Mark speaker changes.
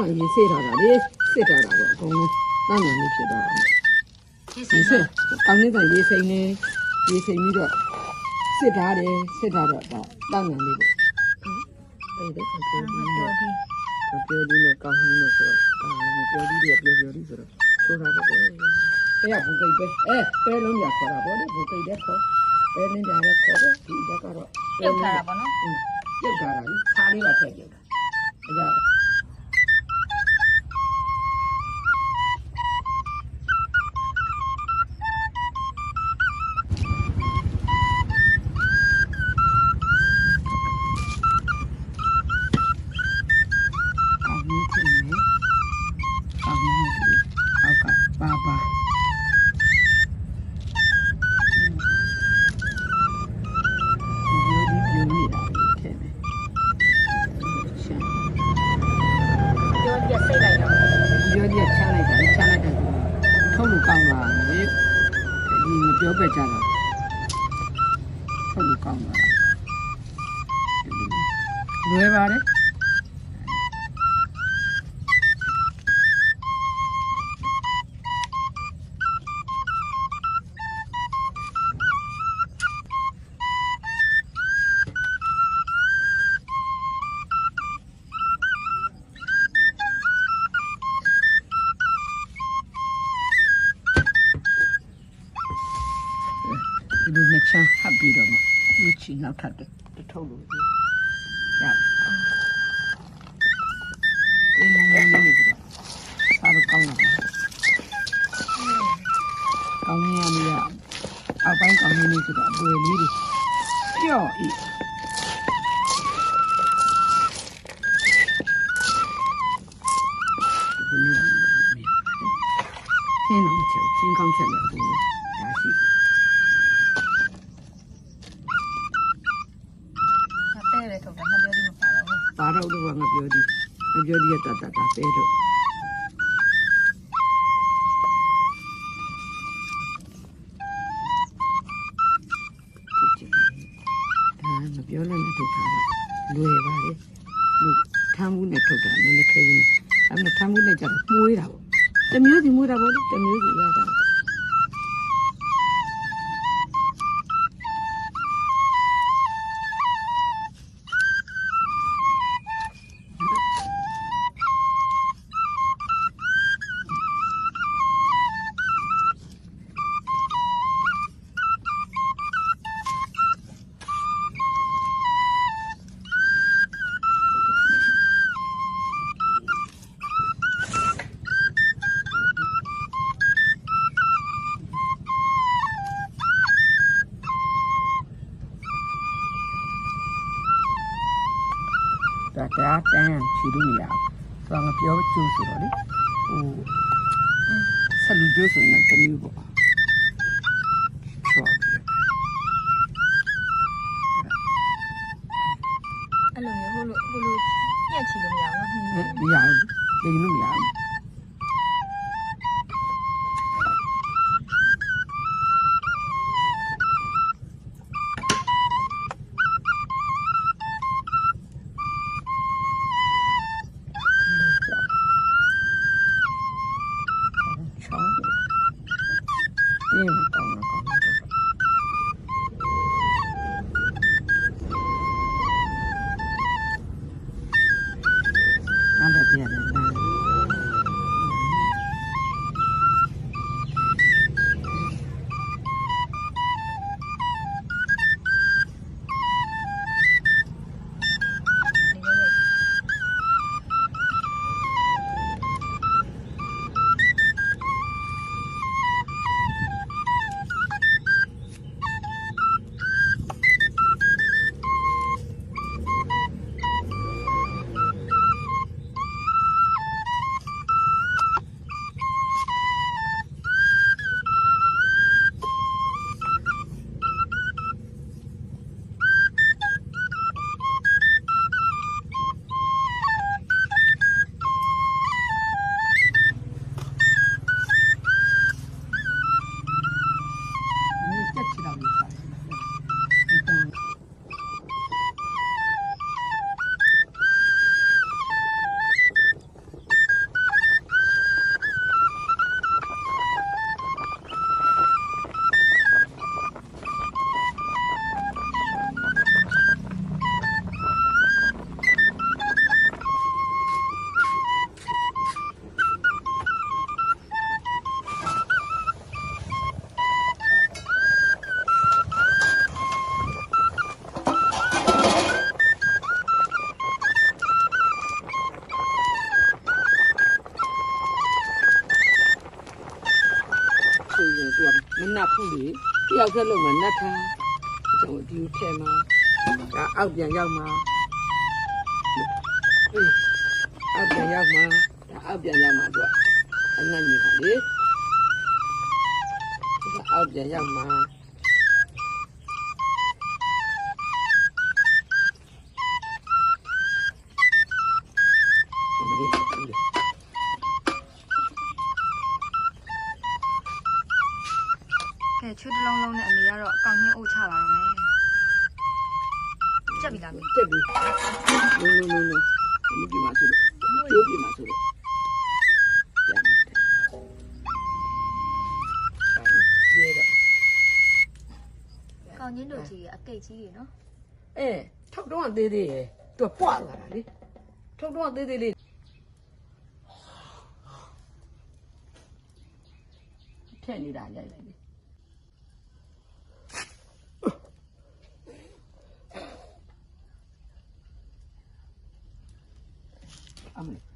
Speaker 1: ရေစေးထားတာလေစစ်ထားတာတော့အကုန်လုံးတန်းတယ်လို့ဖြစ်သွားတာရေစိမ်ကောင်းနေတာရေစိမ်နေရေစိမ်ပြီးတော့စစ်ထားတယ်စစ်ထားတော့တန်းတယ်လေးပေါ့အဲ့ဒါကပြောဒီနဲ့ကောင်းနေလို့ဆိုတော့ပြောဒီတွေကပြောဒီဆိုတော့ချိုးတာပေါ့အဲ့ရဘူကိတ်ပဲပဲလုံးရခေါ်တာပေါ့လေဘူကိတ်တဲ့ခေါ်ပဲလင်းကြတဲ့ခေါ်တော့ဒီဘက်ကတော့
Speaker 2: ပြုတ်ထားတာပေါ့နော်
Speaker 1: ပြုတ်ထားတာလေစားလေးပါထည့်ပြုတ်တာအဲ့ဒါပြောပဲကြတာထုတ်လို့ကောင်းတာလွယ်ပါတယ်ဒီလိုနဲ့ချမ်းဟပ်ပြီးတော့မှယူချီနောက်ထပ်တစ်ထုပ်လို့ရတယ်။ဒီနိုင်ငံလေးကတော့စားလို့ကောင်းတယ်။ကောင်းနေရမရအောက်ပိုင်းကောင်းနေနေဆိုတော့အပွေလေးတွေကြော့ဤဘုန်းကြီးကမရဘူး။ချင်းကောင်းချက်လည်းဘူး။ဒါရှိပါတော့တော့ငါပြောဒီတတပဲတော့ဒါမပြောနဲ့ထုတ်တာလွယ်ပါလေလူထမ်းမှုနဲ့ထုတ်တာနည်းနည်းခဲရင်အဲ့မဲ့ထမ်းမှုနဲ့ကြတော့မှုေးတာပေါ့တမျိုးစီမှုတာပေါ့လေတမျိုးစီရတာဒါတန်းချီလို့မရဘူးဆိုတော့ငါပြောကျိုးဆိုတော့လေဆက်လူကျိုးဆိုရင်တမျိုးပေါ့ချော
Speaker 2: အဲ့လိုမျိုးဟိုလိုညက်ချီလို့မရဘူးနော်
Speaker 1: မရဘူးနေလို့မရဘူး ဟုတ်လေတယောက်ထက်လုံးမှာနတ်ထားကျွန်တော်ဒီထဲမှာဒါအောက်ပြန်ရောက်မှာဟေးအောက်ပြန်ရောက်မှာဒါအောက်ပြန်ရောက်မှာတော့အနက်ကြီးပါလေဒါအောက်ပြန်ရောက်မှာ
Speaker 2: ကဲချွတ်တလုံးလုံးနဲ့အမေကတော့အကောင်ချင်းအိုးချပါတော့မယ်ကြက်ပြီလားမေ
Speaker 1: တက်ပြီno ဒီပြမှာဆိုလို့ကျိုးပြမှာဆိုလို့ရမယ်ရဲတော့
Speaker 2: ကောင်ချင်းတို့ကြီးအကိတ်ကြီးရေနော်
Speaker 1: ထောက်တော့သေးသေးရယ်သူပွားလာတာလေထောက်တော့သေးသေးလေးထက်နေတာရိုက်လိုက်လေအမလေး